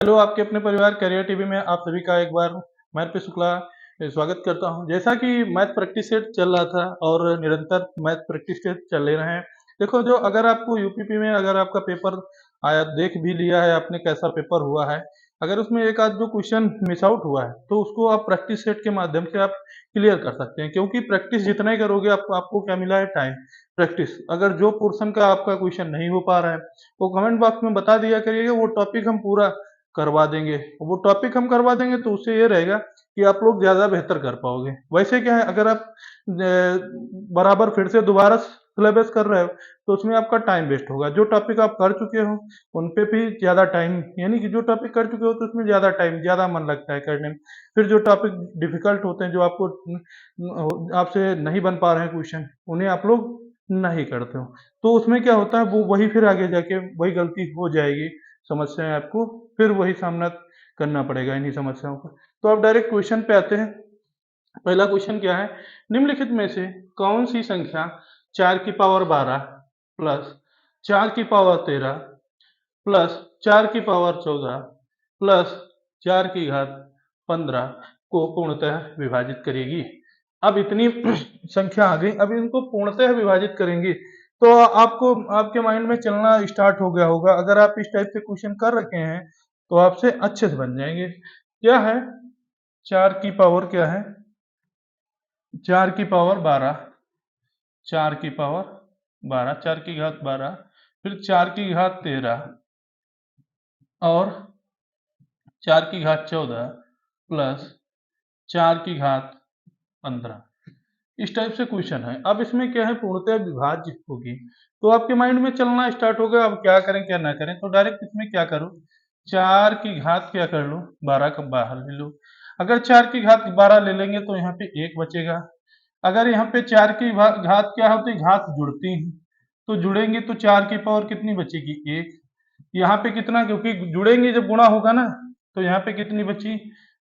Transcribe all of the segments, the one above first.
Hello, आपके अपने परिवार करियर टीवी में आप सभी का एक बार मैं पे शुक्ला स्वागत करता हूं। जैसा कि मैथ प्रैक्टिस सेट चल रहा था और निरंतर मैथ प्रैक्टिस सेट चल रहे हैं। देखो, जो अगर आपको यूपीपी में अगर आपका पेपर आया, देख भी लिया है आपने कैसा पेपर हुआ है, अगर उसमें एक आध जो क्वेश्चन मिस आउट हुआ है तो उसको आप प्रैक्टिस सेट के माध्यम से आप क्लियर कर सकते हैं, क्योंकि प्रैक्टिस जितना ही करोगे आपको क्या मिला है, टाइम। प्रैक्टिस अगर जो पोर्शन का आपका क्वेश्चन नहीं हो पा रहा है वो कमेंट बॉक्स में बता दिया करिएगा, वो टॉपिक हम पूरा करवा देंगे। वो टॉपिक हम करवा देंगे तो उससे ये रहेगा कि आप लोग ज़्यादा बेहतर कर पाओगे। वैसे क्या है, अगर आप बराबर फिर से दोबारा सिलेबस कर रहे हो तो उसमें आपका टाइम वेस्ट होगा। जो टॉपिक आप कर चुके हो उन पे भी ज़्यादा टाइम, यानी कि जो टॉपिक कर चुके हो तो उसमें ज़्यादा टाइम, ज़्यादा मन लगता है करने में। फिर जो टॉपिक डिफिकल्ट होते हैं, जो आपको आपसे नहीं बन पा रहे हैं क्वेश्चन, उन्हें आप लोग नहीं करते हो तो उसमें क्या होता है, वो वही फिर आगे जाके वही गलती हो जाएगी। समस्याएं आपको फिर वही सामना करना पड़ेगा इन्हीं समस्याओं का। तो अब डायरेक्ट क्वेश्चन पे आते हैं। पहला क्वेश्चन क्या है, निम्नलिखित में से कौन सी संख्या 4 की पावर 12 प्लस 4 की पावर 13 प्लस 4 की पावर 14 प्लस 4 की घात 15 को पूर्णतः विभाजित करेगी। अब इतनी संख्या आ गई, अब इनको पूर्णतः विभाजित करेंगी तो आपको आपके माइंड में चलना स्टार्ट हो गया होगा। अगर आप इस टाइप से क्वेश्चन कर रखे हैं तो आपसे अच्छे से बन जाएंगे। क्या है, 4 की पावर क्या है, 4 की पावर 12, 4 की पावर 12, 4 की घात 12, फिर 4 की घात 13 और 4 की घात 14 प्लस 4 की घात 15। इस टाइप से क्वेश्चन है। अब इसमें क्या है, पूर्णतः विभाज्य होगी तो आपके माइंड में चलना स्टार्ट होगा, अब क्या करें क्या ना करें। तो डायरेक्ट इसमें क्या करो, 4 की घात क्या कर लो, 12 का बाहर ले लो। अगर 4 की घात 12 ले लेंगे तो यहाँ पे 1 बचेगा। अगर यहाँ पे 4 की घात क्या होती है, घात जुड़ती है तो जुड़ेंगे तो 4 की पावर कितनी बचेगी, 1। यहाँ पे कितना, क्योंकि जुड़ेंगे जब गुणा होगा ना, तो यहाँ पे कितनी बची,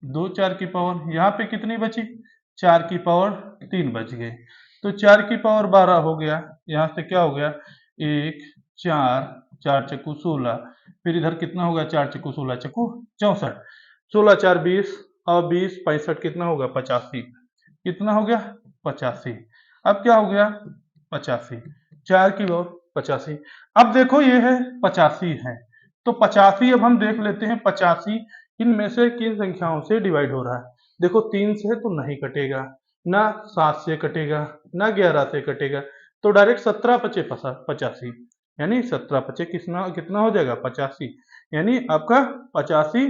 2 4 की पावर। यहाँ पे कितनी बची, 4 की पावर 3 बच गए। तो 4 की पावर 12 हो गया, यहाँ से क्या हो गया, 1 4 4 चक्कू 16, फिर इधर कितना होगा, 4 चक्कू 16 चक्कू 64, 16 4 20 और 20 65 कितना होगा, 85। कितना हो गया, 85। अब क्या हो गया, 85, 4 की पावर 85। अब देखो ये है 85 है तो 85 अब हम देख लेते हैं 85 इनमें से किन संख्याओं से डिवाइड हो रहा है। देखो 3 से तो नहीं कटेगा, ना 7 से कटेगा, ना 11 से कटेगा, तो डायरेक्ट 17 पचे 85, यानी 17 पचे कितना कितना हो जाएगा, 85। यानी आपका 85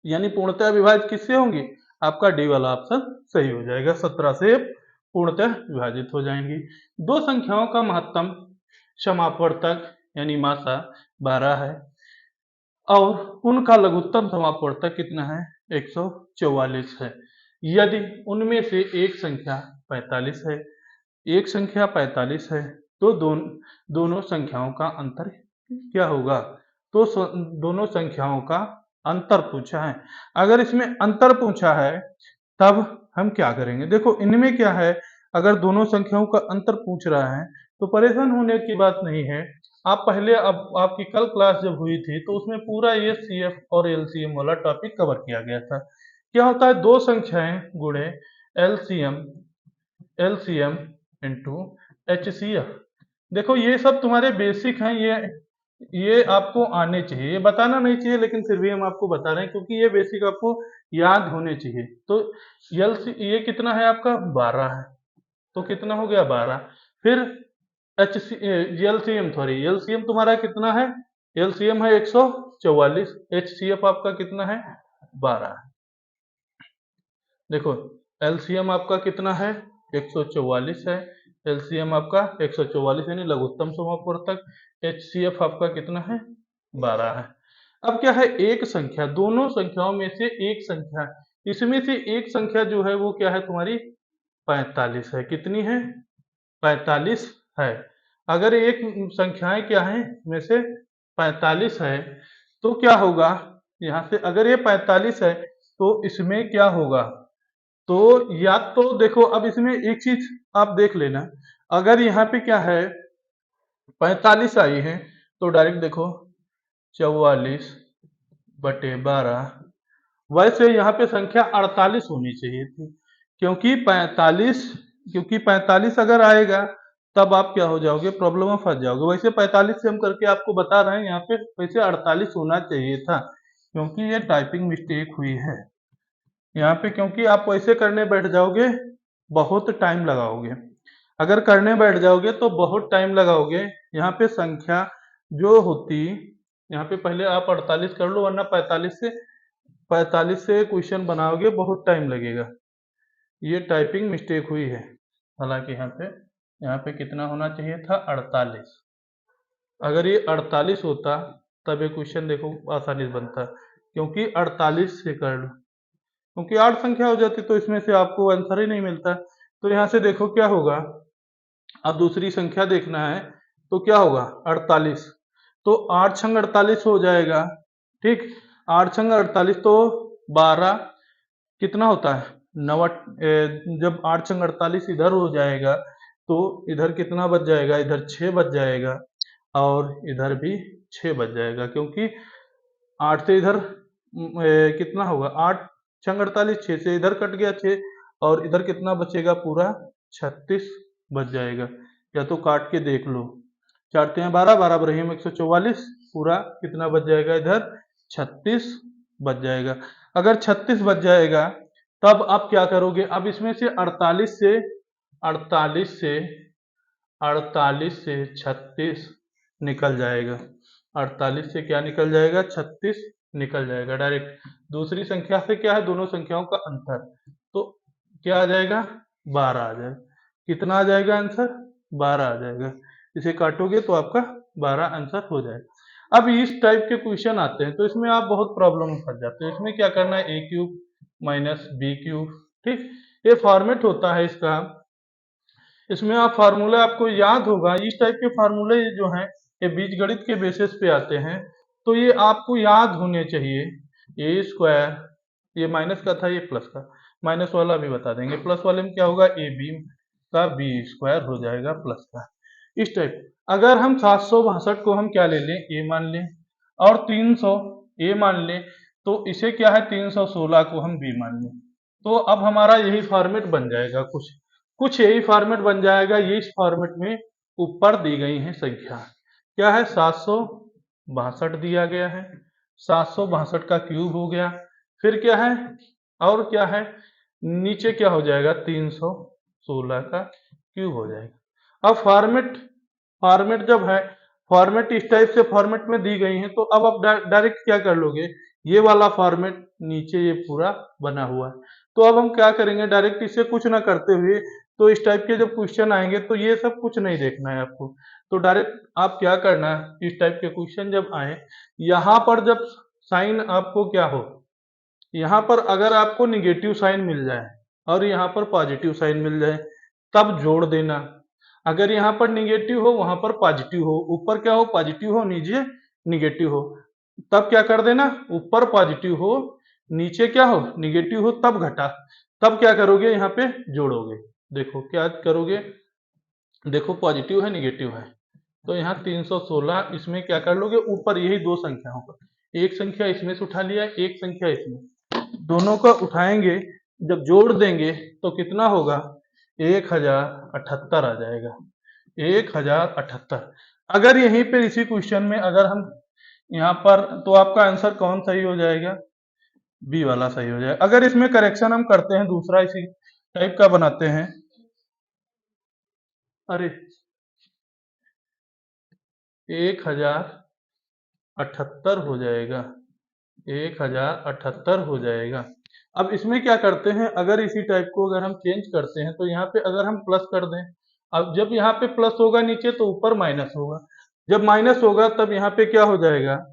यानी पूर्णतः विभाजित किससे होंगी, आपका डी वाला ऑप्शन सही हो जाएगा, 17 से पूर्णतः विभाजित हो जाएंगी। दो संख्याओं का महत्तम समापवर्तक यानी मासा 12 है और उनका लघुत्तम समापवर्तक कितना है, 144 है। यदि उनमें से एक संख्या 45 है, एक संख्या 45 है तो दोनों संख्याओं का अंतर क्या होगा। तो दोनों संख्याओं का अंतर पूछा है। अगर इसमें अंतर पूछा है तब हम क्या करेंगे, देखो इनमें क्या है, अगर दोनों संख्याओं का अंतर पूछ रहा है तो परेशान होने की बात नहीं है। आप पहले, अब आपकी कल क्लास जब हुई थी तो उसमें पूरा ये सीएफ और एलसीएम वाला टॉपिक कवर किया गया था। क्या होता है, दो संख्याएं गुणे एलसीएम, एलसीएम इंटू एचसीएफ। देखो ये सब तुम्हारे बेसिक हैं, ये आपको आने चाहिए, ये बताना नहीं चाहिए लेकिन फिर भी हम आपको बता रहे हैं क्योंकि ये बेसिक आपको याद होने चाहिए। तो ये कितना है आपका, 12 है, तो कितना हो गया 12। फिर H C LCM, sorry LCM तुम्हारा कितना है, एलसीएम है 144, एचसीएफ आपका कितना है, 12। देखो एलसीएम आपका कितना है, 144 है, एलसीएम आपका 144 यानी लघुत्तम समापवर्तक, एचसीएफ आपका कितना है, 12 है। अब क्या है, एक संख्या, दोनों संख्याओं में से एक संख्या, इसमें से एक संख्या जो है वो क्या है तुम्हारी 45 है, कितनी है, 45 है। अगर एक संख्याएं क्या है में से 45 है तो क्या होगा, यहाँ से अगर ये 45 है तो इसमें क्या होगा, तो या तो देखो अब इसमें एक चीज आप देख लेना, अगर यहाँ पे क्या है 45 आई है तो डायरेक्ट देखो 44 बटे 12। वैसे यहाँ पे संख्या 48 होनी चाहिए थी, क्योंकि 45, क्योंकि 45 अगर आएगा तब आप क्या हो जाओगे, प्रॉब्लम में फंस जाओगे। वैसे 45 से हम करके आपको बता रहे हैं, यहाँ पे वैसे 48 होना चाहिए था, क्योंकि ये टाइपिंग मिस्टेक हुई है यहाँ पे। क्योंकि आप वैसे करने बैठ जाओगे बहुत टाइम लगाओगे, अगर करने बैठ जाओगे तो बहुत टाइम लगाओगे। यहाँ पे संख्या जो होती, यहाँ पे पहले आप 48 कर लो, वरना 45 से क्वेश्चन बनाओगे बहुत टाइम लगेगा। ये टाइपिंग मिस्टेक हुई है। हालांकि यहाँ पे कितना होना चाहिए था, 48। अगर ये 48 होता तब ये क्वेश्चन देखो आसानी से बनता, क्योंकि 48 से कर लो, क्योंकि 8 संख्या हो जाती तो इसमें से आपको आंसर ही नहीं मिलता। तो यहाँ से देखो क्या होगा, अब दूसरी संख्या देखना है तो क्या होगा, 48। तो 8 छंग 48 हो जाएगा, ठीक। 8 छंग 48 तो 12 कितना होता है, जब 8 छंग 48 इधर हो जाएगा तो इधर कितना बच जाएगा, इधर 6 बच जाएगा, और इधर भी 6 बच जाएगा, क्योंकि 8 से इधर कितना होगा, 8 छंग 48, 6 से इधर कट गया 6, और इधर कितना बचेगा, पूरा 36 बच जाएगा। या तो काट के देख लो, 4 तियां 12, 12 बरहिम 144, पूरा कितना बच जाएगा, इधर 36 बच जाएगा। अगर 36 बच जाएगा तब आप क्या करोगे, अब इसमें से 48 से 36 निकल जाएगा। 48 से क्या निकल जाएगा, 36 निकल जाएगा डायरेक्ट। दूसरी संख्या से क्या है, दोनों संख्याओं का अंतर, तो क्या आ जाएगा, 12 आ जाएगा। कितना आ जाएगा आंसर, 12 आ जाएगा। इसे काटोगे तो आपका 12 आंसर हो जाएगा। अब इस टाइप के क्वेश्चन आते हैं तो इसमें आप बहुत प्रॉब्लम में फंस जाते हो। इसमें क्या करना है, ए क्यूब माइनस बी क्यूब, ठीक, ये फॉर्मेट होता है इसका। इसमें आप फार्मूला आपको याद होगा, इस टाइप के फार्मूले जो हैं ये बीजगणित के बेसिस पे आते हैं, तो ये आपको याद होने चाहिए। ए स्क्वायर, ये माइनस का था, ये प्लस का, माइनस वाला भी बता देंगे। प्लस वाले में क्या होगा, ए बी का बी स्क्वायर हो जाएगा प्लस का, इस टाइप। अगर हम 762 को हम क्या ले लें, ए मान लें, और 300 ए मान लें, तो इसे क्या है, 316 को हम बी मान लें, तो अब हमारा यही फॉर्मेट बन जाएगा, कुछ कुछ यही फॉर्मेट बन जाएगा। ये इस फॉर्मेट में ऊपर दी गई है संख्या, क्या है, 762 दिया गया है, 762 का क्यूब हो गया, फिर क्या है, और क्या है, नीचे क्या हो जाएगा, 316 का क्यूब हो जाएगा। अब फॉर्मेट फॉर्मेट जब है, फॉर्मेट इस टाइप से फॉर्मेट में दी गई है, तो अब आप डायरेक्ट क्या कर लोगे, ये वाला फॉर्मेट नीचे ये पूरा बना हुआ है, तो अब हम क्या करेंगे, डायरेक्ट इसे कुछ ना करते हुए, तो इस टाइप के जब क्वेश्चन आएंगे तो ये सब कुछ नहीं देखना है आपको। तो डायरेक्ट आप क्या करना है, इस टाइप के क्वेश्चन जब आए, यहाँ पर जब साइन आपको क्या हो, यहाँ पर अगर आपको निगेटिव साइन मिल जाए और यहाँ पर पॉजिटिव साइन मिल जाए, तब जोड़ देना। अगर यहाँ पर निगेटिव हो, वहां पर पॉजिटिव हो, ऊपर क्या हो, पॉजिटिव हो, नीचे निगेटिव हो, तब क्या कर देना, ऊपर पॉजिटिव हो, नीचे क्या हो, निगेटिव हो, तब घटा, तब क्या करोगे, यहाँ पे जोड़ोगे। देखो क्या करोगे, देखो पॉजिटिव है, निगेटिव है, तो यहाँ 316, इसमें क्या कर लोगे, ऊपर यही दो संख्याओं पर, एक संख्या इसमें से उठा लिया, एक संख्या इसमें, दोनों का उठाएंगे, जब जोड़ देंगे तो कितना होगा, 1078 आ जाएगा, 1078। अगर यहीं पर इसी क्वेश्चन में अगर हम यहाँ पर, तो आपका आंसर कौन सही हो जाएगा, बी वाला सही हो जाएगा। अगर इसमें करेक्शन हम करते हैं, दूसरा इसी टाइप का बनाते हैं, अरे 1078 हो जाएगा, 1078 हो जाएगा। अब इसमें क्या करते हैं, अगर इसी टाइप को अगर हम चेंज करते हैं, तो यहाँ पे अगर हम प्लस कर दें, अब जब यहाँ पे प्लस होगा नीचे, तो ऊपर माइनस होगा, जब माइनस होगा तब यहाँ पे क्या हो जाएगा,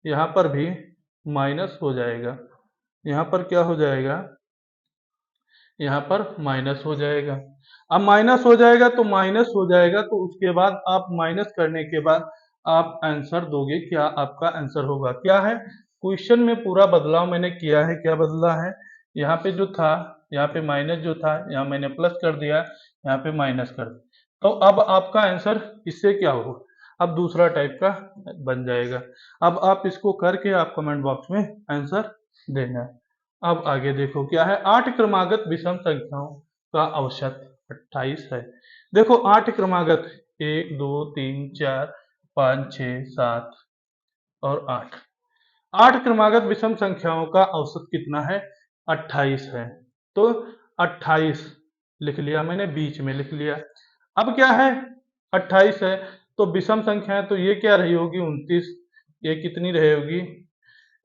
यहाँ पर भी माइनस हो जाएगा, यहाँ पर क्या हो जाएगा, यहाँ पर माइनस हो जाएगा। अब माइनस हो जाएगा तो माइनस हो जाएगा, तो उसके बाद आप माइनस करने के बाद आप आंसर दोगे, क्या आपका आंसर होगा, क्या है, क्वेश्चन में पूरा बदलाव मैंने किया है। क्या बदला है, यहाँ पे जो था, यहाँ पे माइनस जो था, यहाँ मैंने प्लस कर दिया, यहाँ पे माइनस कर दिया, तो अब आपका आंसर इससे क्या होगा, अब दूसरा टाइप का बन जाएगा। अब आप इसको करके आप कमेंट बॉक्स में आंसर देना। अब आगे देखो क्या है, 8 क्रमागत विषम संख्याओं का औसत 28 है। देखो 8 क्रमागत 1 2 3 4 5 6 7 और 8, 8 क्रमागत विषम संख्याओं का औसत कितना है, 28 है। तो 28 लिख लिया मैंने, बीच में लिख लिया। अब क्या है, 28 है तो विषम संख्या है, तो ये क्या रही होगी, 29। ये कितनी रही होगी,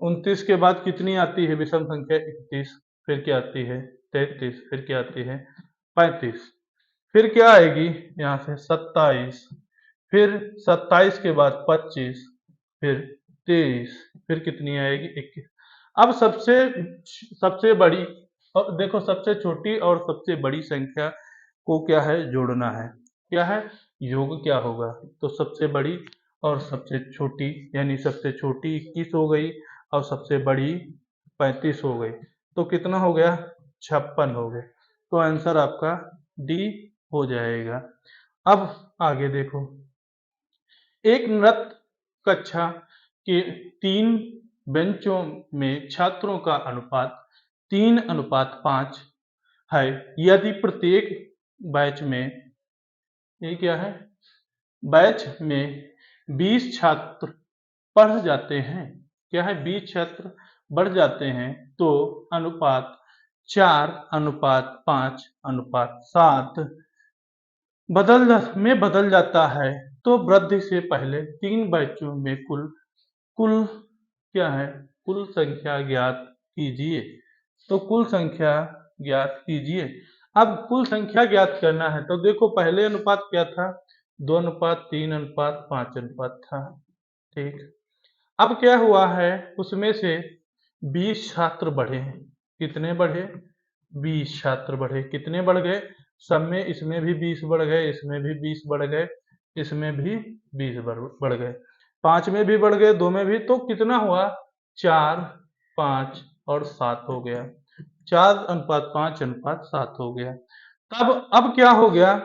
29 के बाद कितनी आती है विषम संख्या, 31। फिर क्या आती है, 33। फिर क्या आती है, 35। फिर क्या आएगी यहाँ से, 27। फिर 27 के बाद 25, फिर 23, फिर कितनी आएगी, 21। अब सबसे सबसे बड़ी और देखो सबसे छोटी और सबसे बड़ी संख्या को क्या है, जोड़ना है। क्या है, योग क्या होगा, तो सबसे बड़ी और सबसे छोटी, यानी सबसे छोटी 21 हो गई और सबसे बड़ी 35 हो गई, तो कितना हो गया, 56 हो गए। तो आंसर आपका डी हो जाएगा। अब आगे देखो, एक नृत्य कक्षा के 3 बेंचों में छात्रों का अनुपात 3:5 है। यदि प्रत्येक बैच में, ये क्या है, बैच में 20 छात्र पढ़ जाते हैं, क्या है, 20 छात्र बढ़ जाते हैं, तो अनुपात 4:5:7 बदल जाता है। तो वृद्धि से पहले 3 बैचों में कुल कुल क्या है, कुल संख्या ज्ञात कीजिए। तो कुल संख्या ज्ञात कीजिए। अब कुल संख्या ज्ञात करना है, तो देखो पहले अनुपात क्या था, 2:3:5 था, ठीक। अब क्या हुआ है, उसमें से 20 छात्र बढ़े, कितने बढ़े, 20 छात्र बढ़े, कितने बढ़ गए, सब में, इसमें भी 20 बढ़ गए, इसमें भी 20 बढ़ गए, इसमें भी 20 बढ़ गए, 5 में भी बढ़ गए, 2 में भी, तो कितना हुआ, 4, 5 और 7 हो गया, 4:5:7 हो गया। तब अब क्या हो गया,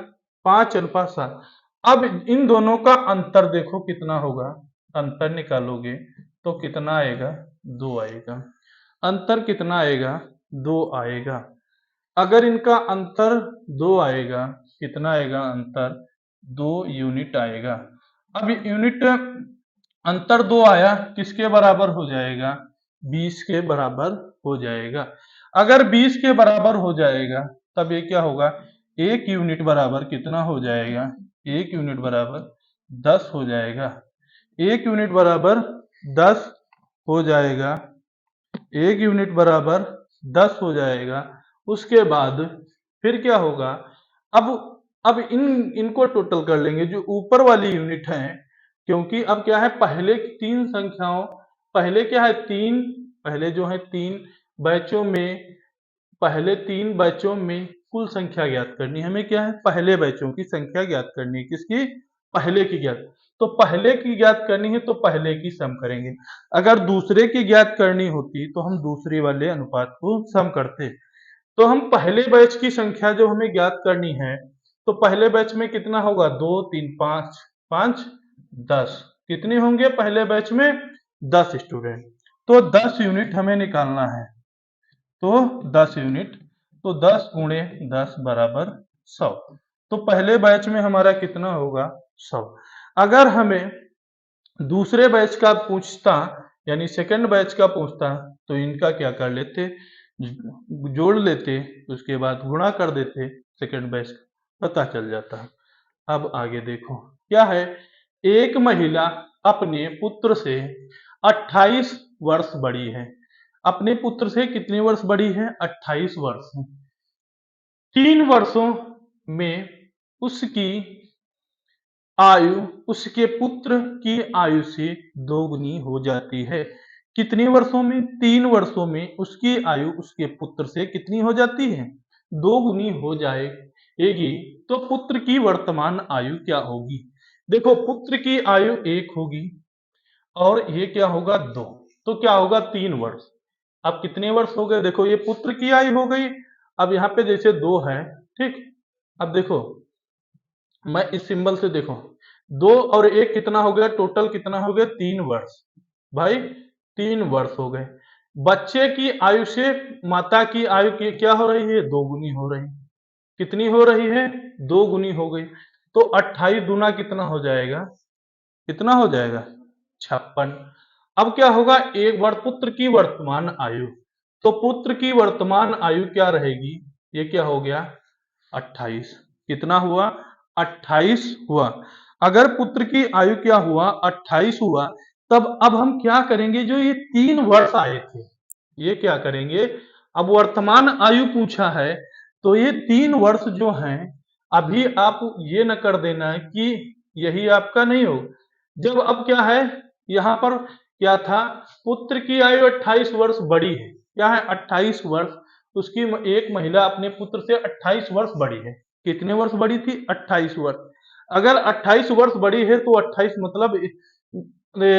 5:7। अब इन दोनों का अंतर देखो कितना होगा, अंतर निकालोगे तो कितना आएगा, 2 आएगा। अंतर कितना आएगा, 2 आएगा। अगर इनका अंतर 2 आएगा, कितना आएगा अंतर, 2 यूनिट आएगा। अब यूनिट अंतर 2 आया, किसके बराबर हो जाएगा, 20 के बराबर हो जाएगा। अगर 20 के बराबर हो जाएगा तब ये क्या होगा, 1 यूनिट बराबर कितना हो जाएगा, 1 यूनिट बराबर 10 हो जाएगा। 1 यूनिट बराबर 10 हो जाएगा, 1 यूनिट बराबर 10 हो जाएगा। उसके बाद फिर क्या होगा, अब इनको टोटल कर लेंगे, जो ऊपर वाली यूनिट है, क्योंकि अब क्या है, पहले की 3 संख्याओं, पहले क्या है, 3, पहले जो है 3 बैचों में, पहले 3 बैचों में कुल संख्या ज्ञात करनी है हमें, क्या है, पहले बैचों की संख्या ज्ञात करनी है, किसकी, पहले की ज्ञात। तो पहले की ज्ञात करनी है तो पहले की सम करेंगे। अगर दूसरे की ज्ञात करनी होती तो हम दूसरे वाले अनुपात को सम करते। तो हम पहले बैच की संख्या जो हमें ज्ञात करनी है, तो पहले बैच में कितना होगा, 2 3 5 5 10, कितने होंगे पहले बैच में, 10 स्टूडेंट। तो 10 यूनिट हमें निकालना है, तो 10 यूनिट, तो 10 गुणे 10 बराबर 100। तो पहले बैच में हमारा कितना होगा, 100। अगर हमें दूसरे बैच का पूछता, यानी सेकंड बैच का पूछता, तो इनका क्या कर लेते, जोड़ लेते, उसके बाद गुणा कर देते, सेकंड बैच का पता चल जाता। अब आगे देखो क्या है, एक महिला अपने पुत्र से 28 वर्ष बड़ी है, अपने पुत्र से कितने वर्ष बड़ी है, 28 वर्ष। 3 वर्षों में उसकी आयु उसके पुत्र की आयु से दोगुनी हो जाती है। कितने वर्षों में, 3 वर्षों में उसकी आयु उसके पुत्र से कितनी हो जाती है, दोगुनी हो जाएगी। तो पुत्र की वर्तमान आयु क्या होगी, देखो पुत्र की आयु 1 होगी और ये क्या होगा, 2, तो क्या होगा, 3 वर्ष। अब कितने वर्ष हो गए, देखो ये पुत्र की आयु हो गई, अब यहाँ पे जैसे 2 है, ठीक। अब देखो मैं इस सिंबल से देखो, 2 और 1 कितना हो गया, टोटल कितना हो गया, 3 वर्ष। भाई 3 वर्ष हो गए। बच्चे की आयु से माता की आयु की क्या हो रही है, दोगुनी हो रही है। कितनी हो रही है, दोगुनी हो गई। तो 28 दूना कितना हो जाएगा, कितना हो जाएगा, 56। अब क्या होगा, एक बार पुत्र की वर्तमान आयु, तो पुत्र की वर्तमान आयु क्या रहेगी, ये क्या हो गया, 28। कितना हुआ, 28 हुआ। अगर पुत्र की आयु क्या हुआ, 28 हुआ, तब अब हम क्या करेंगे, जो ये 3 वर्ष आए थे, ये क्या करेंगे, अब वर्तमान आयु पूछा है, तो ये 3 वर्ष जो हैं, अभी आप ये न कर देना है कि यही आपका नहीं हो। जब अब क्या है, यहाँ पर क्या था, पुत्र की आयु 28 वर्ष बड़ी है, क्या है, 28 वर्ष। उसकी एक महिला अपने पुत्र से 28 वर्ष बड़ी है। कितने वर्ष बड़ी थी, 28 वर्ष। अगर 28 वर्ष बड़ी है तो 28 मतलब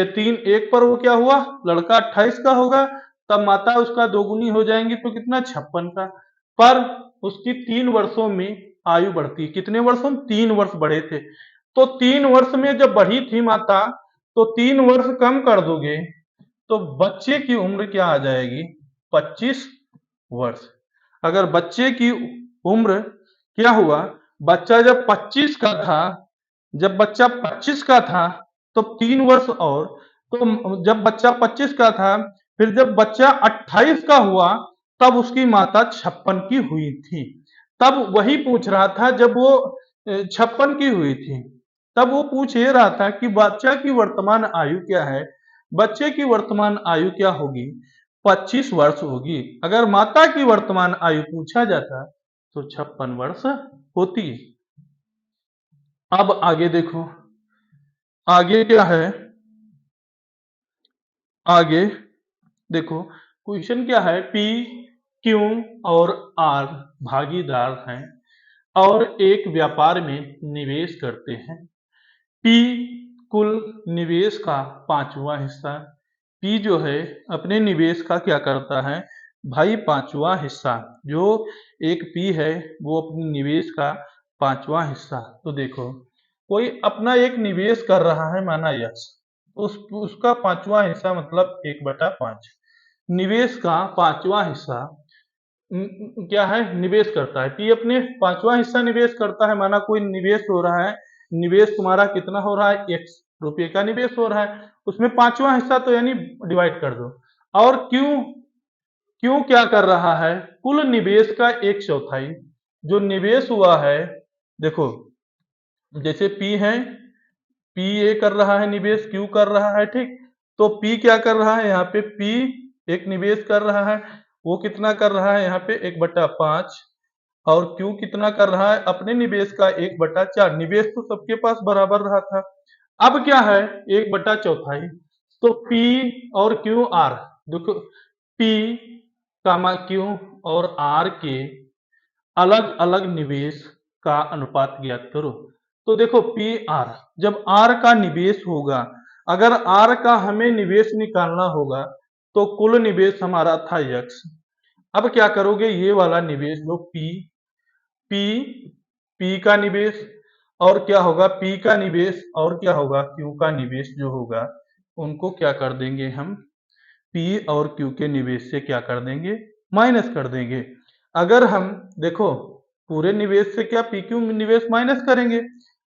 3 1 पर वो क्या हुआ, लड़का 28 का होगा, तब माता उसका दोगुनी हो जाएंगी, तो कितना, 56 का। पर उसकी 3 वर्षों में आयु बढ़ती है, कितने वर्षों में, 3 वर्ष बढ़े थे। तो 3 वर्ष में जब बढ़ी थी माता, तो 3 वर्ष कम कर दोगे तो बच्चे की उम्र क्या आ जाएगी, 25 वर्ष। अगर बच्चे की उम्र क्या हुआ, बच्चा जब 25 का था, जब बच्चा 25 का था, तो 3 वर्ष और, तो जब बच्चा 25 का था, फिर जब बच्चा 28 का हुआ, तब उसकी माता 56 की हुई थी। तब वही पूछ रहा था, जब वो 56 की हुई थी, तब वो पूछ ये रहा था कि बच्चा की वर्तमान आयु क्या है। बच्चे की वर्तमान आयु क्या होगी, 25 वर्ष होगी। अगर माता की वर्तमान आयु पूछा जाता तो 56 वर्ष होती। अब आगे देखो, आगे क्या है, आगे देखो, क्वेश्चन क्या है, पी, क्यू और आर भागीदार हैं और एक व्यापार में निवेश करते हैं। पी कुल निवेश का 5वां हिस्सा, पी जो है अपने निवेश का क्या करता है भाई, 5वां हिस्सा, जो एक पी है वो अपने निवेश का 5वां हिस्सा। तो देखो, कोई अपना एक निवेश कर रहा है, माना यश, उसका 5वां हिस्सा मतलब 1/5, निवेश का 5वां हिस्सा क्या है, निवेश करता है। पी अपने 5वां हिस्सा निवेश करता है, माना कोई निवेश हो रहा है, निवेश तुम्हारा कितना हो रहा है, x रुपये का निवेश हो रहा है, उसमें 5वां हिस्सा तो यानी डिवाइड कर दो। और क्यों, क्यों क्या कर रहा है, कुल निवेश का 1/4 जो निवेश हुआ है। देखो, जैसे पी है, पी ए कर रहा है निवेश, क्यू कर रहा है, ठीक। तो पी क्या कर रहा है, यहाँ पे पी एक निवेश कर रहा है, वो कितना कर रहा है, यहाँ पे 1/5, और क्यू कितना कर रहा है, अपने निवेश का 1/4। निवेश तो सबके पास बराबर रहा था। अब क्या है, 1/4। तो पी और क्यू आर, देखो पी कामा क्यू और आर के अलग अलग निवेश का अनुपात ज्ञात करो। तो देखो पी आर, जब आर का निवेश होगा, अगर आर का हमें निवेश निकालना होगा, तो कुल निवेश हमारा था यक्स। अब क्या करोगे, ये वाला निवेश जो पी, पी पी का निवेश, और क्या होगा, पी का निवेश, और क्या होगा, क्यू का निवेश जो होगा, उनको क्या कर देंगे हम, पी और क्यू के निवेश से क्या कर देंगे, माइनस कर देंगे। अगर हम देखो पूरे निवेश से क्या पी क्यू निवेश माइनस करेंगे,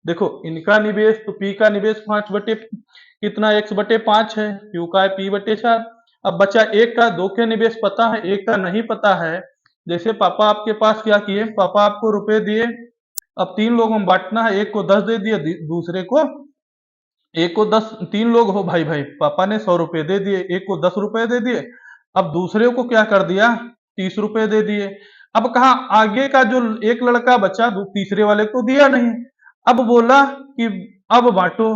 देखो इनका निवेश, तो पी का निवेश 5 बटे कितना, x/5 है, क्यू का है p/4। अब बचा एक का, दो के निवेश पता है, एक का नहीं पता है। जैसे पापा आपके पास क्या किए, पापा आपको रुपए दिए, अब 3 लोगों में बांटना है, एक को 10 दे दिए, दूसरे को, एक को 10, 3 लोग हो भाई भाई, पापा ने 100 रुपए दे दिए, एक को 10 रुपए दे दिए, अब दूसरे को क्या कर दिया, 30 रुपए दे दिए। अब कहा आगे का जो एक लड़का बचा, तीसरे वाले को दिया नहीं, अब बोला कि अब बांटो,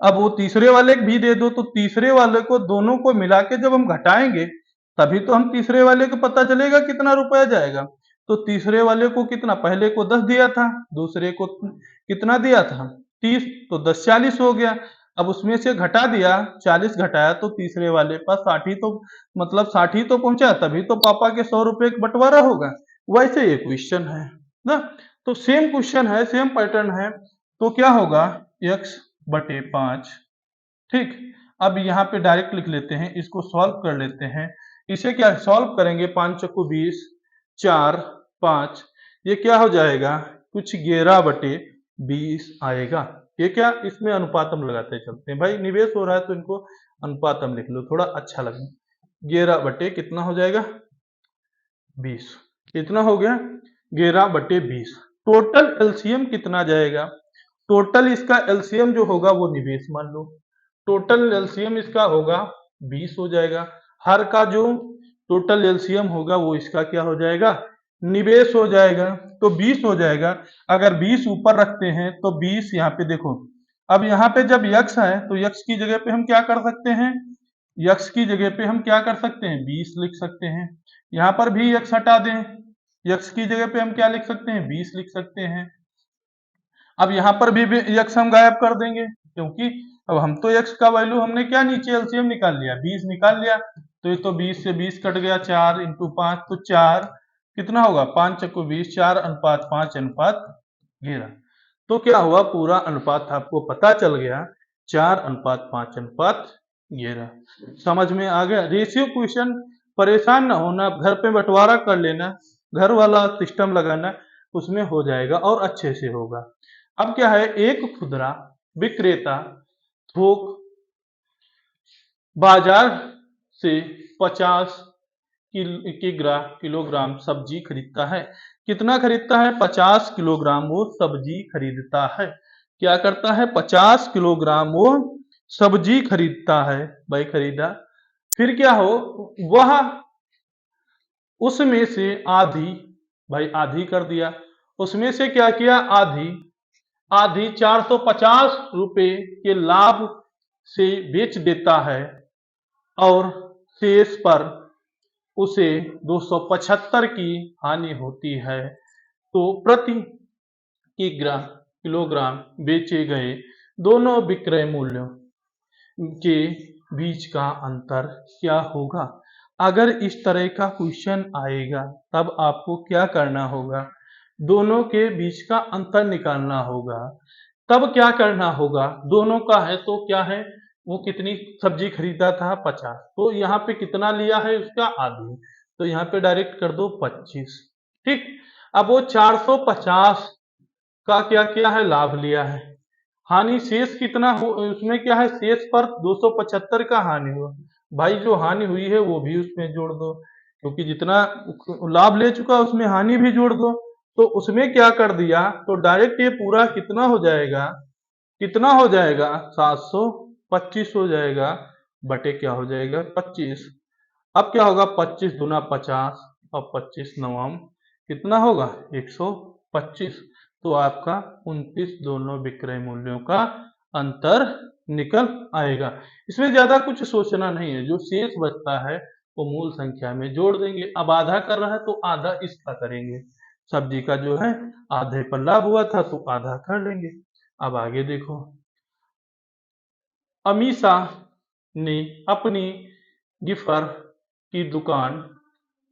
अब वो तीसरे वाले भी दे दो, तो तीसरे वाले को दोनों को मिला के जब हम घटाएंगे, तभी तो हम तीसरे वाले को पता चलेगा कितना रुपया जाएगा। तो तीसरे वाले को कितना, पहले को 10 दिया था, दूसरे को कितना दिया था, 30, तो 10 40 हो गया। अब उसमें से घटा दिया, 40 घटाया, तो तीसरे वाले पास 60 ही, तो मतलब 60 ही तो पहुंचा, तभी तो पापा के 100 रुपए का बंटवारा होगा। वैसे ये क्वेश्चन है ना, तो सेम क्वेश्चन है, सेम पैटर्न है, तो क्या होगा, x बटे 5। ठीक, अब यहाँ पे डायरेक्ट लिख लेते हैं, इसको सॉल्व कर लेते हैं। इसे क्या सॉल्व करेंगे, 5 चक्कू 20, 4 5, ये क्या हो जाएगा, कुछ 11 बटे 20 आएगा। ये क्या, इसमें अनुपात हम लगाते चलते हैं भाई, निवेश हो रहा है तो इनको अनुपात हम लिख लो, थोड़ा अच्छा लगे। 11 बटे कितना हो जाएगा, 20। इतना हो गया 11 बटे 20। टोटल एलसीएम कितना जाएगा, टोटल इसका एलसीएम जो होगा वो निवेश मान लो, टोटल एलसीएम इसका होगा 20 हो जाएगा। हर का जो टोटल एलसीएम होगा वो इसका क्या हो जाएगा, निवेश हो जाएगा, तो 20 हो जाएगा। अगर 20 ऊपर रखते हैं तो 20 यहाँ पे देखो, अब यहाँ पे जब यक्स है तो यक्स की जगह पे हम क्या कर सकते हैं, यक्स की जगह पे हम क्या कर सकते हैं, 20 लिख सकते हैं। यहाँ पर भी यक्स हटा दें, यक्स की जगह पे हम क्या लिख सकते हैं, 20 लिख सकते हैं। अब यहाँ पर भी यक्स हम गायब कर देंगे, क्योंकि अब हम तो यक्स का वैल्यू हमने क्या नीचे एलसीएम निकाल लिया, 20 निकाल लिया, तो ये तो 20 से 20 कट गया, 4 इंटू 5 तो 4 कितना होगा, 5 चक्कू 20, 4 अनुपात 5 अनुपात 11। तो क्या हुआ, पूरा अनुपात आपको पता चल गया, 4 अनुपात 5 अनुपात 11। समझ में आ गया। रेशियो क्वेश्चन परेशान ना होना, घर पे बंटवारा कर लेना, घर वाला सिस्टम लगाना, उसमें हो जाएगा और अच्छे से होगा। अब क्या है, एक खुदरा विक्रेता थोक बाजार से 50 किलोग्राम सब्जी खरीदता है। कितना खरीदता है, 50 किलोग्राम वो सब्जी खरीदता है। क्या करता है, 50 किलोग्राम वो सब्जी खरीदता है, भाई खरीदा। फिर क्या हो, वह उसमें से आधी, भाई आधी कर दिया, उसमें से क्या किया, आधी आधी 450 रुपए के लाभ से बेच देता है, और शेष पर उसे 275 की हानि होती है। तो प्रति किलोग्राम बेचे गए दोनों विक्रय मूल्यों के बीच का अंतर क्या होगा। अगर इस तरह का क्वेश्चन आएगा तब आपको क्या करना होगा, दोनों के बीच का अंतर निकालना होगा। तब क्या करना होगा, दोनों का है तो क्या है, वो कितनी सब्जी खरीदा था, 50, तो यहाँ पे कितना लिया है उसका, आधी, तो यहाँ पे डायरेक्ट कर दो 25। ठीक, अब वो 450 का क्या किया है, लाभ लिया है, हानि शेष कितना हो, उसमें क्या है, शेष पर 275 का हानि हुआ, भाई जो हानि हुई है वो भी उसमें जोड़ दो, क्योंकि जितना लाभ ले चुका उसमें हानि भी जोड़ दो। तो उसमें क्या कर दिया, तो डायरेक्ट ये पूरा कितना हो जाएगा, कितना हो जाएगा, 725 हो जाएगा, बटे क्या हो जाएगा, 25। अब क्या होगा, 25 दूना 50 और 25 नवम कितना होगा, 125। तो आपका 29 दोनों विक्रय मूल्यों का अंतर निकल आएगा। इसमें ज्यादा कुछ सोचना नहीं है, जो शेष बचता है वो मूल संख्या में जोड़ देंगे। अब आधा कर रहा है तो आधा इसका करेंगे, सब्जी का जो है आधे पर लाभ हुआ था तो आधा कर लेंगे। अब आगे देखो, अमीषा ने अपनी गिफ्ट की दुकान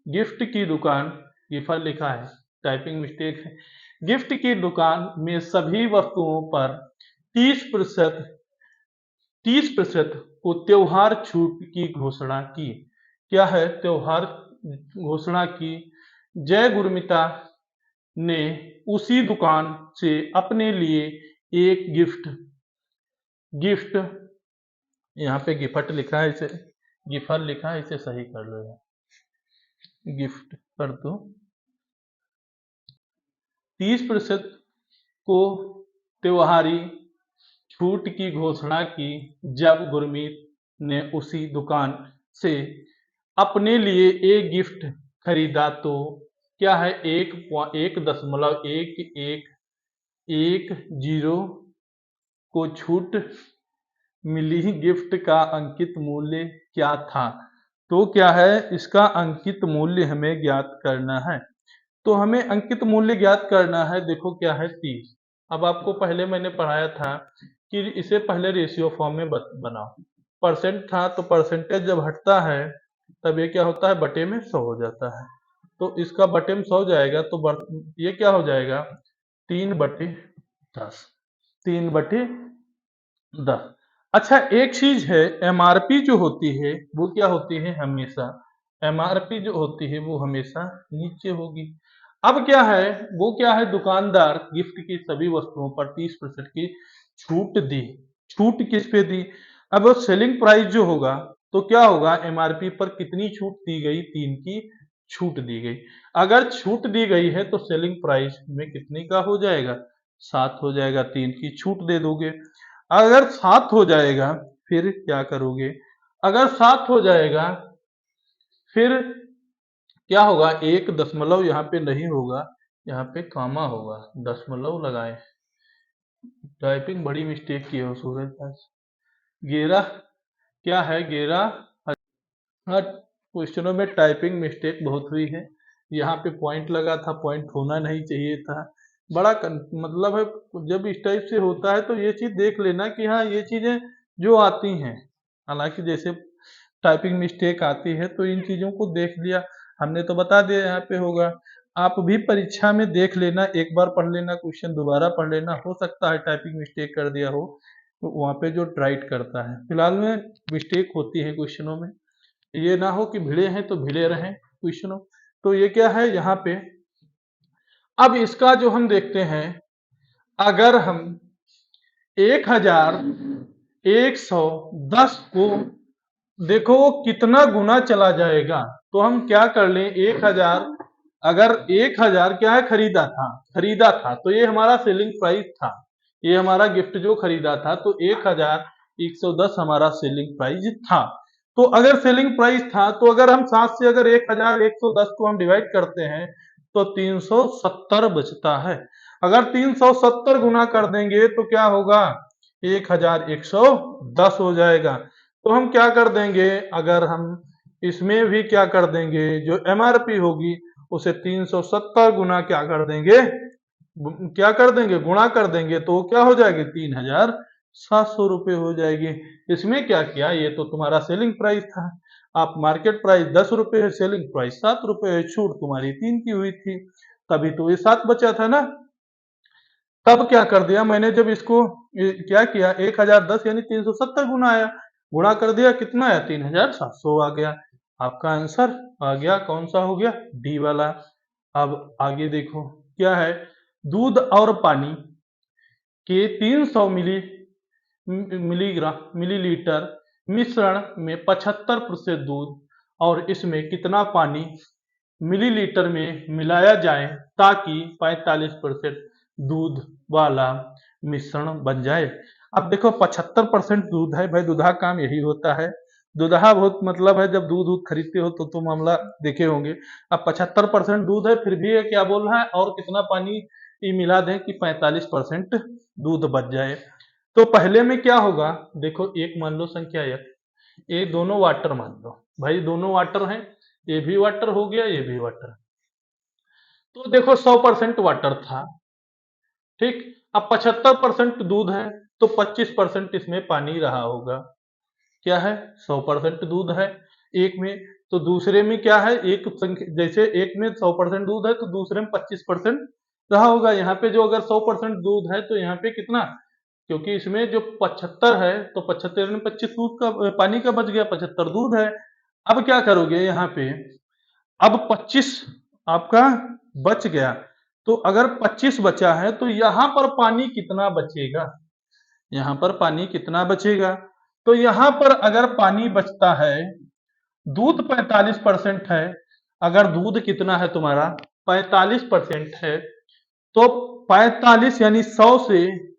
गिफ्ट की दुकान, गिफ्ट लिखा है, टाइपिंग मिस्टेक है, गिफ्ट की दुकान में सभी वस्तुओं पर 30% 30% को त्योहार छूट की घोषणा की। क्या है, त्योहार घोषणा की। जय गुरमिता ने उसी दुकान से अपने लिए एक गिफ्ट, यहाँ पे गिफ्ट लिखा है, इसे गिफ्ट लिखा है, इसे सही कर लो, गिफ्ट कर दो। 30% को त्योहारी छूट की घोषणा की जब गुरमीत ने उसी दुकान से अपने लिए एक गिफ्ट खरीदा, तो क्या है, 1.1110 को छूट मिली गिफ्ट का अंकित मूल्य क्या था। तो क्या है, इसका अंकित मूल्य हमें ज्ञात करना है। तो हमें अंकित मूल्य ज्ञात करना है, देखो क्या है, 30। अब आपको पहले मैंने पढ़ाया था कि इसे पहले रेशियो फॉर्म में बनाओ, परसेंट था तो परसेंटेज जब हटता है तब ये क्या होता है, बटे में 100 हो जाता है, तो इसका बटे में 100 जाएगा, तो ये क्या हो जाएगा, 3/10, 3/10। 10। अच्छा, एक चीज है, एमआरपी जो होती है वो क्या होती है, हमेशा एमआरपी जो होती है वो हमेशा नीचे होगी। अब क्या है, वो क्या है, दुकानदार गिफ्ट की सभी वस्तुओं पर 30% की छूट दी। छूट किस पे दी? अब वो सेलिंग प्राइस जो होगा तो क्या होगा, एमआरपी पर कितनी छूट दी गई, 3 की छूट दी गई। अगर छूट दी गई है तो सेलिंग प्राइस में कितने का हो जाएगा, 7 हो जाएगा, 3 की छूट दे दोगे। अगर 7 हो जाएगा फिर क्या करोगे, अगर 7 हो जाएगा फिर क्या होगा, एक दशमलव यहाँ पे नहीं होगा, यहाँ पे कामा होगा, दशमलव लगाए। टाइपिंग बड़ी मिस्टेक की हो सूरज आज। 11 क्या है, 11। हाँ, क्वेश्चनों में टाइपिंग मिस्टेक बहुत हुई है। यहाँ पे पॉइंट लगा था, पॉइंट होना नहीं चाहिए था। बड़ा मतलब है, जब इस टाइप से होता है तो ये चीज देख लेना कि हाँ ये चीजें जो आती हैं, हालांकि जैसे टाइपिंग मिस्टेक आती है तो इन चीजों को देख लिया, हमने तो बता दिया यहाँ पे होगा। आप भी परीक्षा में देख लेना, एक बार पढ़ लेना, क्वेश्चन दोबारा पढ़ लेना, हो सकता है टाइपिंग मिस्टेक कर दिया हो तो वहाँ पे जो राइट करता है। फिलहाल में मिस्टेक होती है क्वेश्चनों में, ये ना हो कि भिड़े हैं तो भिड़े रहें क्वेश्चनों। तो ये क्या है यहाँ पे, अब इसका जो हम देखते हैं, अगर हम 1110 को देखो वो कितना गुना चला जाएगा, तो हम क्या कर लें, 1000, अगर 1000 क्या है, खरीदा था तो ये हमारा सेलिंग प्राइस था, ये हमारा गिफ्ट जो खरीदा था तो 1110 हमारा सेलिंग प्राइस था। तो अगर सेलिंग प्राइस था तो अगर हम 7 से अगर 1110 को हम डिवाइड करते हैं तो 370 बचता है। अगर 370 गुना कर देंगे तो क्या होगा, 1110 हो जाएगा। तो हम क्या कर देंगे, अगर हम इसमें भी क्या कर देंगे, जो एमआरपी होगी उसे 370 गुना क्या कर देंगे, गुणा कर देंगे, तो क्या हो जाएगी, 3700 रुपये हो जाएगी। इसमें क्या किया, ये तो तुम्हारा सेलिंग प्राइस था, आप मार्केट प्राइस 10 रुपए है, सेलिंग प्राइस 7 रुपए है, छूट तुम्हारी 3 की हुई थी, तभी तो ये 7 बचा था ना। तब क्या कर दिया मैंने, जब इसको क्या किया, 1010 यानी 370 गुना आया, गुणा कर दिया, कितना आया, 3700 आ गया। आपका आंसर आ गया, कौन सा हो गया, डी वाला। अब आगे देखो क्या है, दूध और पानी के 300 मिलीलीटर मिश्रण में 75% दूध और इसमें कितना पानी मिलीलीटर में मिलाया जाए ताकि 45% दूध वाला मिश्रण बन जाए। अब देखो 75% दूध है भाई, दूधा काम यही होता है, दूल्हा बहुत मतलब है, जब दूध दूध खरीदते हो तो मामला देखे होंगे। अब 75% दूध है, फिर भी ये क्या बोल रहा है, और कितना पानी ये मिला दें कि 45% दूध बच जाए। तो पहले में क्या होगा, देखो एक मान लो संख्या एक, ये दोनों वाटर मान लो, भाई दोनों वाटर हैं, ये भी वाटर हो गया, ये भी वाटर। तो देखो 100% वाटर था, ठीक। अब 75% दूध है तो 25% इसमें पानी रहा होगा। क्या है, 100% दूध है एक में, तो दूसरे में क्या है, एक संख्या, जैसे एक में 100% दूध है तो दूसरे में 25% रहा होगा। यहाँ पे जो अगर 100% दूध है तो यहाँ पे कितना, क्योंकि इसमें जो 75 है तो 75 में 25 दूध का पानी का बच गया, 75 दूध है। अब क्या करोगे यहाँ पे, अब 25 आपका बच गया, तो अगर 25 बचा है तो यहाँ पर पानी कितना बचेगा, यहाँ पर पानी कितना बचेगा, तो यहाँ पर अगर पानी बचता है, दूध 45% है, अगर दूध कितना है तुम्हारा 45% है, तो 45 यानी 100 से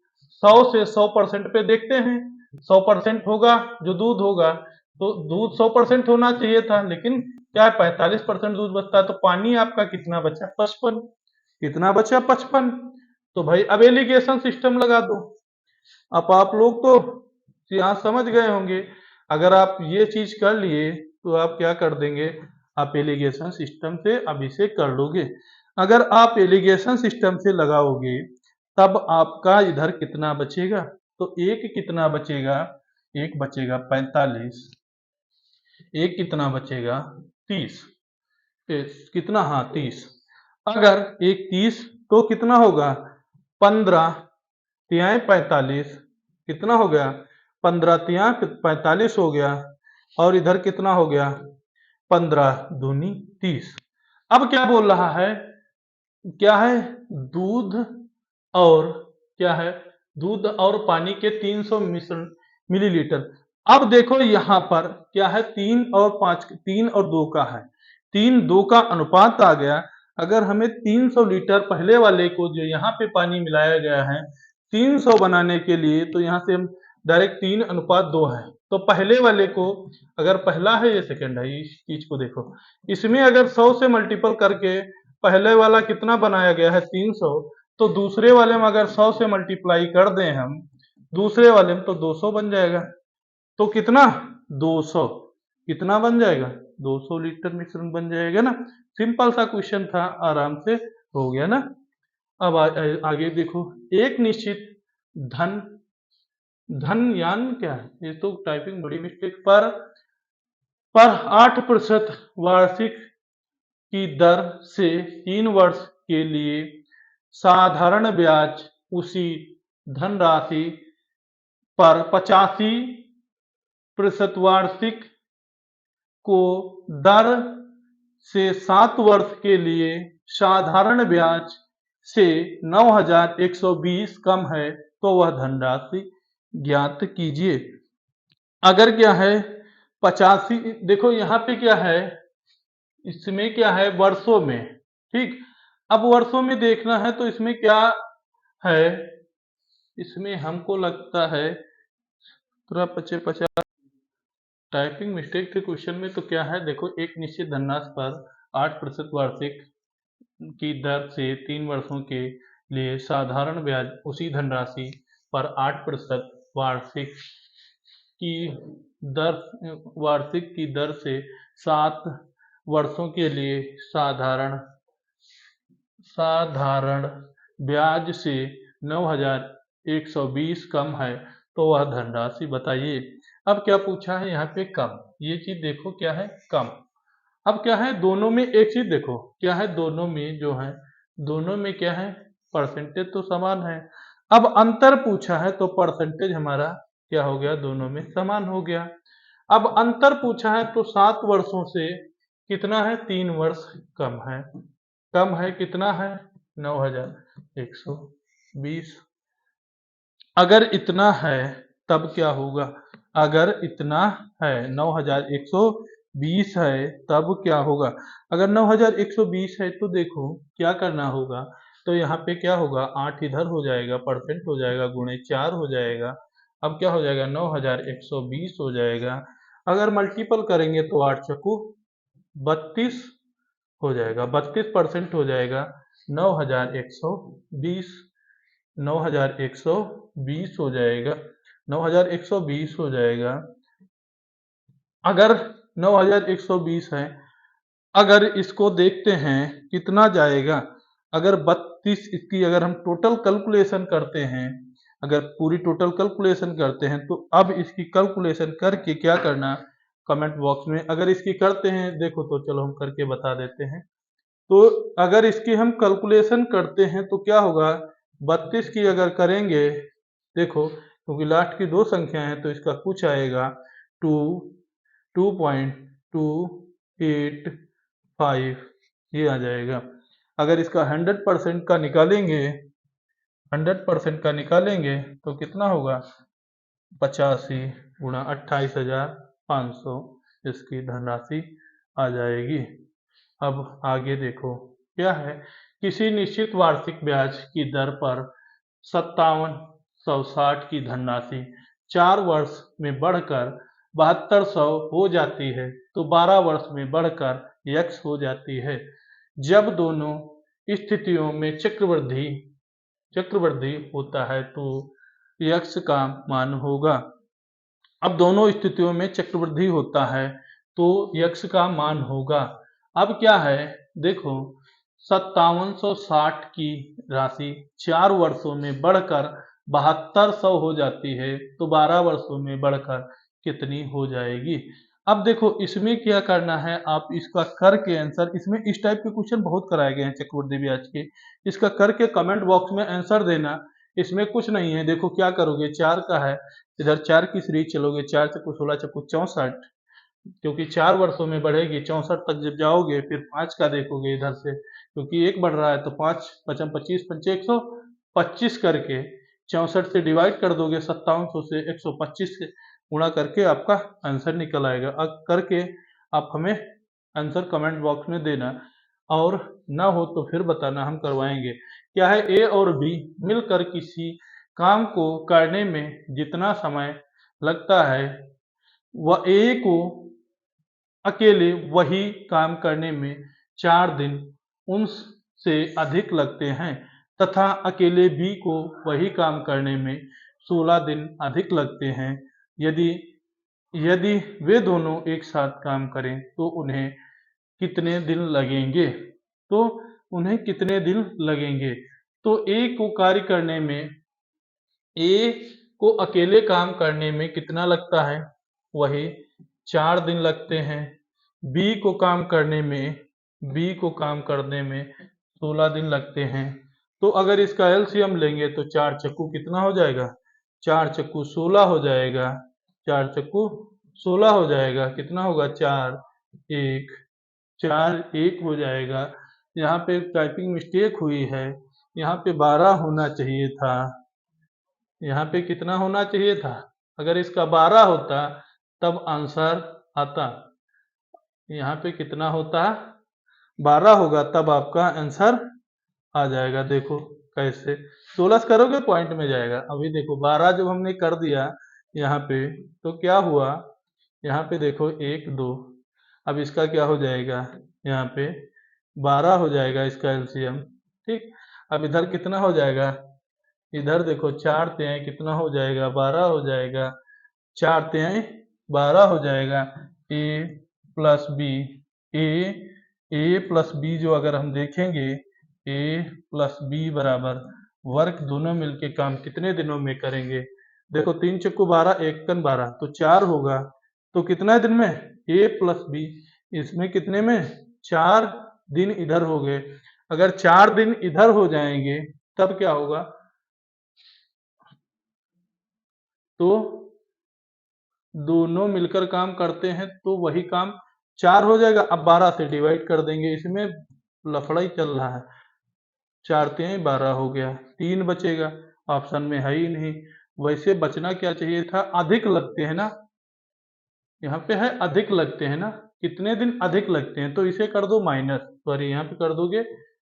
देखते हैं, 100% होगा जो दूध होगा, तो दूध 100% होना चाहिए था, लेकिन क्या है 45% दूध बचता है, तो पानी आपका कितना बचा, 55। कितना बचा, 55। तो भाई अब एलिगेशन सिस्टम लगा दो। अब आप लोग तो यहाँ समझ गए होंगे, अगर आप ये चीज कर लिए तो आप क्या कर देंगे, आप एलिगेशन सिस्टम से अभी से कर लोगे। अगर आप एलिगेशन सिस्टम से लगाओगे तब आपका इधर कितना बचेगा, तो एक कितना बचेगा, एक बचेगा 45, एक कितना बचेगा 30, कितना, हाँ 30। अगर एक 30 तो कितना होगा 15 तिहाई 45, कितना हो गया, 15 तिया 45 हो गया, और इधर कितना हो गया, 15 दूनी 30। अब क्या बोल रहा है, क्या है, दूध और क्या है, दूध और पानी के 300 मिश्रण मिलीलीटर। अब देखो यहाँ पर क्या है, 3 और 5, 3 और 2 का है, 3-2 का अनुपात आ गया। अगर हमें 300 लीटर पहले वाले को जो यहाँ पे पानी मिलाया गया है 300 बनाने के लिए, तो यहाँ से हम डायरेक्ट 3:2 है। तो पहले वाले को, अगर पहला है ये सेकंड है, इस चीज को देखो, इसमें अगर 100 से मल्टीपल करके पहले वाला कितना बनाया गया है 300, तो दूसरे वाले में अगर 100 से मल्टीप्लाई कर दें हम दूसरे वाले में, तो 200 बन जाएगा। तो कितना, 200, कितना बन जाएगा, 200 लीटर मिश्रण बन जाएगा ना। सिंपल सा क्वेश्चन था, आराम से हो गया ना। अब आगे देखो, एक निश्चित धन धनयान क्या है, ये तो टाइपिंग बड़ी मिस्टेक, पर 8% वार्षिक की दर से 3 वर्ष के लिए साधारण ब्याज उसी धनराशि पर 85% वार्षिक को दर से 7 वर्ष के लिए साधारण ब्याज से 9,120 कम है, तो वह धनराशि ज्ञात कीजिए। अगर क्या है 85, देखो यहाँ पे क्या है, इसमें क्या है वर्षों में, ठीक। अब वर्षों में देखना है तो इसमें क्या है, इसमें हमको लगता है थोड़ा 50 टाइपिंग मिस्टेक थे क्वेश्चन में। तो क्या है देखो, एक निश्चित धनराशि पर 8% वार्षिक की दर से 3 वर्षों के लिए साधारण ब्याज उसी धनराशि पर 8% की वार्षिक की दर से 7 वर्षों के लिए साधारण ब्याज से 9,120 कम है, तो वह धनराशि बताइए। अब क्या पूछा है यहाँ पे, कम, ये चीज देखो क्या है, कम। अब क्या है, दोनों में एक चीज देखो क्या है, दोनों में जो है, दोनों में क्या है, परसेंटेज तो समान है। अब अंतर पूछा है तो परसेंटेज हमारा क्या हो गया, दोनों में समान हो गया। अब अंतर पूछा है तो 7 वर्षों से कितना है, 3 वर्ष कम है। कम है कितना है, 9,120। अगर इतना है तब क्या होगा, अगर इतना है 9,120 है तब क्या होगा। अगर 9,120 है तो देखो क्या करना होगा, तो यहाँ पे क्या होगा, 8 इधर हो जाएगा, परसेंट हो जाएगा, गुणे 4 हो जाएगा। अब क्या हो जाएगा, 9,120 हो जाएगा। अगर मल्टीपल करेंगे तो 8 चक्कू 32 हो जाएगा, 32% हो जाएगा। 9,120 9,120 हो जाएगा, 9,120 हो जाएगा। अगर 9,120 है, अगर इसको देखते हैं कितना जाएगा, अगर 32, इसकी अगर हम टोटल कैलकुलेशन करते हैं, अगर पूरी टोटल कैलकुलेशन करते हैं, तो अब इसकी कैलकुलेशन करके क्या करना, कमेंट बॉक्स में अगर इसकी करते हैं, देखो तो चलो हम करके बता देते हैं। तो अगर इसकी हम कैलकुलेशन करते हैं तो क्या होगा, 32 की अगर करेंगे, देखो क्योंकि लास्ट की 2 संख्या है तो इसका कुछ आएगा 2.285, ये आ जाएगा। अगर इसका 100% का निकालेंगे, 100% का निकालेंगे तो कितना होगा, 85 गुणा 28,500 इसकी धनराशि आ जाएगी। अब आगे देखो क्या है, किसी निश्चित वार्षिक ब्याज की दर पर 5760 की धनराशि 4 वर्ष में बढ़कर 7200 हो जाती है, तो 12 वर्ष में बढ़कर यक्स हो जाती है। जब दोनों स्थितियों में चक्रवृद्धि होता है तो यक्स का मान होगा। अब दोनों स्थितियों में चक्रवृद्धि होता है तो यक्स का मान होगा। अब क्या है देखो, 5760 की राशि 4 वर्षों में बढ़कर 7200 हो जाती है, तो 12 वर्षों में बढ़कर कितनी हो जाएगी। अब देखो इसमें क्या करना है, आप इसका करके आंसर, इसमें इस टाइप के क्वेश्चन बहुत कराए गए हैं चक्रवृद्धि ब्याज के, इसका करके कमेंट बॉक्स में आंसर देना इसमें कुछ नहीं है। देखो क्या करोगे, 4 का है, इधर 4 की सीरीज चलोगे, 4 चक्कू 16 चक्कू 64, क्योंकि 4 वर्षों में बढ़ेगी, 64 तक जब जाओगे फिर 5 का देखोगे इधर से, क्योंकि 1 बढ़ रहा है तो 5 पचम 25 पंचे 125 करके 64 से डिवाइड कर दोगे, 5700 से 125 से गुणा करके आपका आंसर निकल आएगा। अब करके आप हमें आंसर कमेंट बॉक्स में देना, और ना हो तो फिर बताना, हम करवाएंगे। क्या है, ए और बी मिलकर किसी काम को करने में जितना समय लगता है वह ए को अकेले वही काम करने में 4 दिन उनसे अधिक लगते हैं, तथा अकेले बी को वही काम करने में 16 दिन अधिक लगते हैं। यदि यदि वे दोनों एक साथ काम करें तो उन्हें कितने दिन लगेंगे? तो उन्हें कितने दिन लगेंगे? तो ए को कार्य करने में, ए को अकेले काम करने में कितना लगता है? वही 4 दिन लगते हैं। बी को काम करने में, बी को काम करने में 16 दिन लगते हैं। तो अगर इसका एलसीएम लेंगे तो 4 चक्कू कितना हो जाएगा? 4 चक्कू 16 हो जाएगा। 4 चक्कू 16 हो जाएगा। कितना होगा? 4 1 4 1 हो जाएगा। यहाँ पे टाइपिंग मिस्टेक हुई है, यहाँ पे 12 होना चाहिए था। यहाँ पे कितना होना चाहिए था? अगर इसका 12 होता तब आंसर आता। यहाँ पे कितना होता? 12 होगा तब आपका आंसर आ जाएगा। देखो कैसे 16 से करोगे पॉइंट में जाएगा। अभी देखो 12 जब हमने कर दिया यहाँ पे तो क्या हुआ? यहाँ पे देखो 1 2, अब इसका क्या हो जाएगा? यहाँ पे 12 हो जाएगा इसका एलसीएम। ठीक, अब इधर कितना हो जाएगा? इधर देखो 4 तिहाई कितना हो जाएगा? 12 हो जाएगा। 4 तिहाई 12 हो जाएगा। ए प्लस बी, ए प्लस बी जो अगर हम देखेंगे, ए प्लस बी बराबर वर्क दोनों मिलके काम कितने दिनों में करेंगे? देखो 3 चक्कू 12 1 कन 12 तो 4 होगा। तो कितना दिन में? ए प्लस बी, इसमें कितने में? 4 दिन इधर हो गए। अगर 4 दिन इधर हो जाएंगे तब क्या होगा? तो दोनों मिलकर काम करते हैं तो वही काम 4 हो जाएगा। अब 12 से डिवाइड कर देंगे, इसमें लफड़ा ही चल रहा है। 4 तिहाई 12 हो गया, 3 बचेगा, ऑप्शन में है ही नहीं। वैसे बचना क्या चाहिए था? अधिक लगते हैं ना, यहाँ पे है अधिक लगते हैं ना, कितने दिन अधिक लगते हैं, तो इसे कर दो माइनस, सॉरी यहाँ पे कर दोगे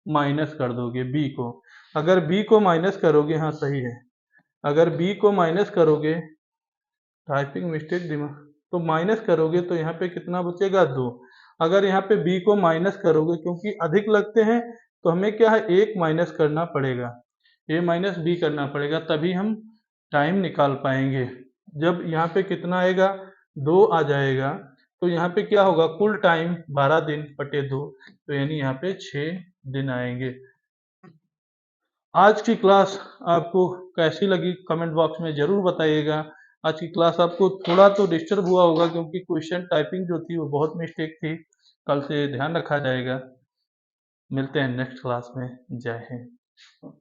माइनस कर दोगे बी को। अगर बी को माइनस करोगे, हाँ सही है, अगर बी को माइनस करोगे, टाइपिंग मिस्टेक दिमाग, तो माइनस करोगे तो यहाँ पे कितना बचेगा? 2। अगर यहाँ पे बी को माइनस करोगे, क्योंकि अधिक लगते हैं तो हमें क्या है? 1 माइनस करना पड़ेगा, ए माइनस बी करना पड़ेगा, तभी हम टाइम निकाल पाएंगे। जब यहाँ पे कितना आएगा? 2 आ जाएगा, तो यहाँ पे क्या होगा? कुल टाइम 12 दिन बटे 2, तो यानी यहाँ पे 6 दिन आएंगे। आज की क्लास आपको कैसी लगी कमेंट बॉक्स में ज़रूर बताइएगा। आज की क्लास आपको थोड़ा तो डिस्टर्ब हुआ होगा, क्योंकि क्वेश्चन टाइपिंग जो थी वो बहुत मिस्टेक थी। कल से ध्यान रखा जाएगा। मिलते हैं नेक्स्ट क्लास में। जय हिंद।